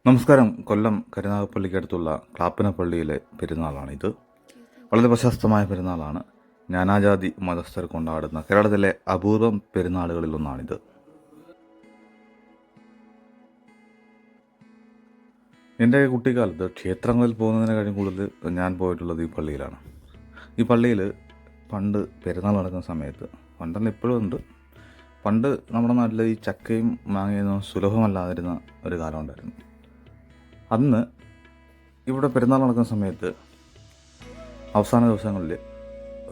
നമസ്കാരം. കൊല്ലം കരുനാഗപ്പള്ളിക്കടുത്തുള്ള ക്ലാപ്പനപ്പള്ളിയിലെ പെരുന്നാളാണിത്. വളരെ പ്രശസ്തമായ പെരുന്നാളാണ്. നാനാജാതി മതസ്ഥർ കൊണ്ടാടുന്ന കേരളത്തിലെ അപൂർവം പെരുന്നാളുകളിലൊന്നാണിത്. എൻ്റെ കുട്ടിക്കാലത്ത് ക്ഷേത്രങ്ങളിൽ പോകുന്നതിനെക്കാളും കൂടുതൽ ഞാൻ പോയിട്ടുള്ളത് ഈ പള്ളിയിലാണ്. ഈ പള്ളിയിൽ പണ്ട് പെരുന്നാൾ നടക്കുന്ന സമയത്ത്, പണ്ടല്ല ഇപ്പോഴും ഉണ്ട്, പണ്ട് നമ്മുടെ നാട്ടിൽ ഈ ചക്കയും മാങ്ങയൊന്നും സുലഭമല്ലാതിരുന്ന ഒരു കാലം ഉണ്ടായിരുന്നു. അന്ന് ഇവിടെ പെരുന്നാൾ നടക്കുന്ന സമയത്ത് അവസാന ദിവസങ്ങളിൽ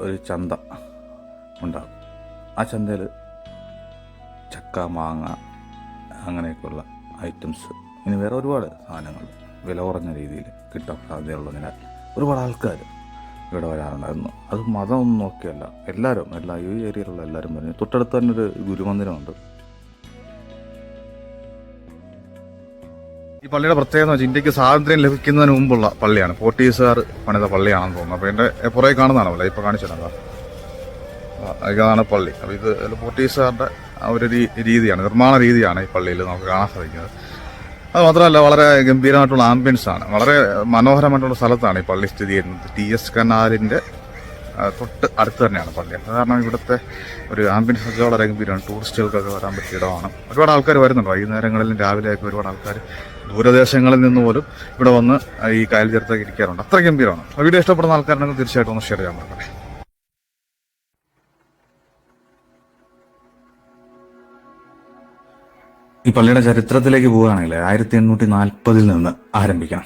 ഒരു ചന്ത ഉണ്ടാകും. ആ ചന്തയിൽ ചക്ക, മാങ്ങ, അങ്ങനെയൊക്കെയുള്ള ഐറ്റംസ്, ഇനി വേറെ ഒരുപാട് സാധനങ്ങൾ വില കുറഞ്ഞ രീതിയിൽ കിട്ടാൻ സാധ്യതയുള്ളതിനാൽ ഒരുപാട് ആൾക്കാർ ഇവിടെ വരാറുണ്ടായിരുന്നു. അത് മതമൊന്നും നോക്കിയല്ല, എല്ലാവരും, ഈ ഏരിയയിലുള്ള എല്ലാവരും പറഞ്ഞു. തൊട്ടടുത്ത് തന്നെ ഒരു ഗുരുമന്ദിരമുണ്ട്. ഈ പള്ളിയുടെ പ്രത്യേകത എന്ന് വെച്ചാൽ ഇന്ത്യക്ക് സ്വാതന്ത്ര്യം ലഭിക്കുന്നതിന് മുമ്പുള്ള പള്ളിയാണ്. പോർട്ടുഗീസുകാർ പണിത പള്ളിയാണെന്ന് തോന്നുന്നു. അപ്പോൾ എൻ്റെ പുറകെ കാണുന്നതാണല്ലോ, ഇപ്പോൾ കാണിച്ചിട്ടുണ്ടോ, ഇതാണ് പള്ളി. അപ്പോൾ ഇത് പോർട്ടുഗീസുകാരുടെ ഒരു രീതിയാണ്, നിർമ്മാണ രീതിയാണ് ഈ പള്ളിയിൽ നമുക്ക് കാണാൻ സാധിക്കുന്നത്. അത് മാത്രമല്ല, വളരെ ഗംഭീരമായിട്ടുള്ള ആംബിയൻസ് ആണ്. വളരെ മനോഹരമായിട്ടുള്ള സ്ഥലത്താണ് ഈ പള്ളി സ്ഥിതി ചെയ്യുന്നത്. TS കനാലിൻ്റെ തൊട്ട് അടുത്ത് തന്നെയാണ് പള്ളി. അത് കാരണം ഇവിടുത്തെ ഒരു ആംബിയൻസ് ഒക്കെ വളരെ ഗംഭീരമാണ്. ടൂറിസ്റ്റുകൾക്കൊക്കെ വരാൻ പറ്റിയ ഇടമാണ്. ഒരുപാട് ആൾക്കാർ വരുന്നുണ്ട്. വൈകുന്നേരങ്ങളിലും രാവിലെയൊക്കെ ഒരുപാട് ആൾക്കാർ ദൂരദേശങ്ങളിൽ നിന്ന് പോലും ഇവിടെ വന്ന് ഈ കായൽ തീരത്തൊക്കെ ഇരിക്കാറുണ്ട്. അത്ര ഗംഭീരമാണ്. വീഡിയോ ഇഷ്ടപ്പെടുന്ന ആൾക്കാരുണ്ടെങ്കിൽ തീർച്ചയായിട്ടും ഒന്ന് ഷെയർ ചെയ്യാൻ പറ്റട്ടെ. ഈ പള്ളിയുടെ ചരിത്രത്തിലേക്ക് പോവുകയാണെങ്കിൽ 1840 നിന്ന് ആരംഭിക്കാം.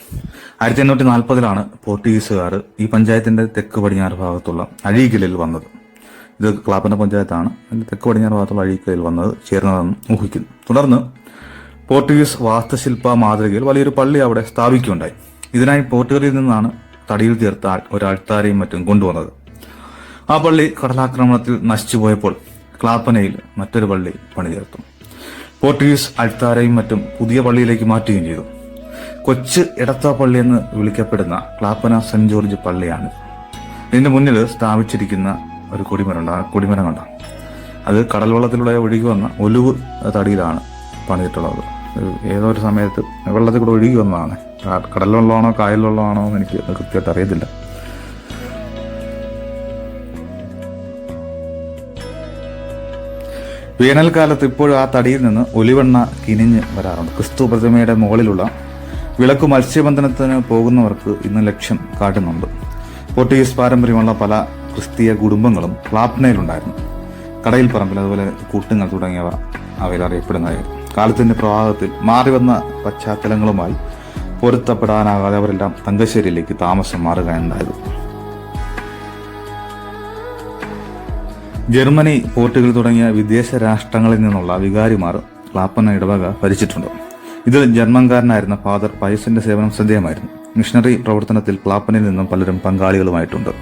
1840 പോർട്ടുഗീസുകാർ ഈ പഞ്ചായത്തിന്റെ തെക്ക് പടിഞ്ഞാറ് ഭാഗത്തുള്ള അഴീക്കലിൽ വന്നത്. ഇത് ക്ലാപ്പന പഞ്ചായത്താണ്. അതിന്റെ തെക്ക് പടിഞ്ഞാറ് ഭാഗത്തുള്ള അഴീക്കലിൽ വന്നത് ചേർന്നതെന്ന് ഊഹിക്കുന്നു. തുടർന്ന് പോർട്ടുഗീസ് വാസ്തുശില്പ മാതൃകയിൽ വലിയൊരു പള്ളി അവിടെ സ്ഥാപിക്കുകയുണ്ടായി. ഇതിനായി പോർട്ടുഗലിൽ നിന്നാണ് തടിയിൽ തീർത്ത ഒരു അൾത്താരയും മറ്റും കൊണ്ടുവന്നത്. ആ പള്ളി കടലാക്രമണത്തിൽ നശിച്ചുപോയപ്പോൾ ക്ലാപ്പനയിൽ മറ്റൊരു പള്ളി പണിതീർത്തു. പോർട്ടുഗീസ് അൾത്താരയും മറ്റും പുതിയ പള്ളിയിലേക്ക് മാറ്റുകയും ചെയ്തു. കൊച്ചു എടത്ത പള്ളി എന്ന് വിളിക്കപ്പെടുന്ന ക്ലാപ്പന സെന്റ് ജോർജ് പള്ളിയാണ്. ഇതിന്റെ മുന്നിൽ സ്ഥാപിച്ചിരിക്കുന്ന ഒരു കൊടിമരം, ആ കൊടിമരം കണ്ട, അത് കടൽ വെള്ളത്തിലൂടെ ഒഴുകി വന്ന ഒലിവ് തടിയിലാണ് പണിതിട്ടുള്ളത്. ഏതോ ഒരു സമയത്ത് വെള്ളത്തിൽ കൂടെ ഒഴുകി വന്നതാണ്. കടൽ വെള്ളമാണോ കായൽ വെള്ളമാണോ എന്ന് എനിക്ക് കൃത്യമായിട്ട് അറിയത്തില്ല. വേനൽക്കാലത്ത് ഇപ്പോഴും ആ തടിയിൽ നിന്ന് ഒലിവെണ്ണ കിനിഞ്ഞ് വരാറുണ്ട്. ക്രിസ്തു പ്രതിമയുടെ മുകളിലുള്ള വിളക്ക് മത്സ്യബന്ധനത്തിന് പോകുന്നവർക്ക് ഇന്ന് ലക്ഷ്യം കാട്ടുന്നുണ്ട്. പോർട്ടുഗീസ് പാരമ്പര്യമുള്ള പല ക്രിസ്തീയ കുടുംബങ്ങളും ക്ലാപ്പനയിലുണ്ടായിരുന്നു. കടയിൽ പറമ്പിൽ, അതുപോലെ കൂട്ടുങ്ങൾ തുടങ്ങിയവ അവയിൽ അറിയപ്പെടുന്നതായിരുന്നു. കാലത്തിന്റെ പ്രവാഹത്തിൽ മാറിവന്ന പശ്ചാത്തലങ്ങളുമായി പൊരുത്തപ്പെടാനാകാതെ അവരെല്ലാം തങ്കശ്ശേരിയിലേക്ക് താമസം മാറുകയുണ്ടായത്. ജർമ്മനി, പോർട്ടുഗൽ തുടങ്ങിയ വിദേശ രാഷ്ട്രങ്ങളിൽ നിന്നുള്ള വികാരിമാർ ക്ലാപ്പന ഇടവക ഭരിച്ചിട്ടുണ്ട്. ഇതിൽ ജർമ്മൻകാരനായിരുന്ന ഫാദർ പയസിന്റെ സേവനം ശ്രദ്ധേയമായിരുന്നു. മിഷണറി പ്രവർത്തനത്തിൽ ക്ലാപ്പനയിൽ നിന്നും പലരും പങ്കാളികളുമായിട്ടുണ്ട്.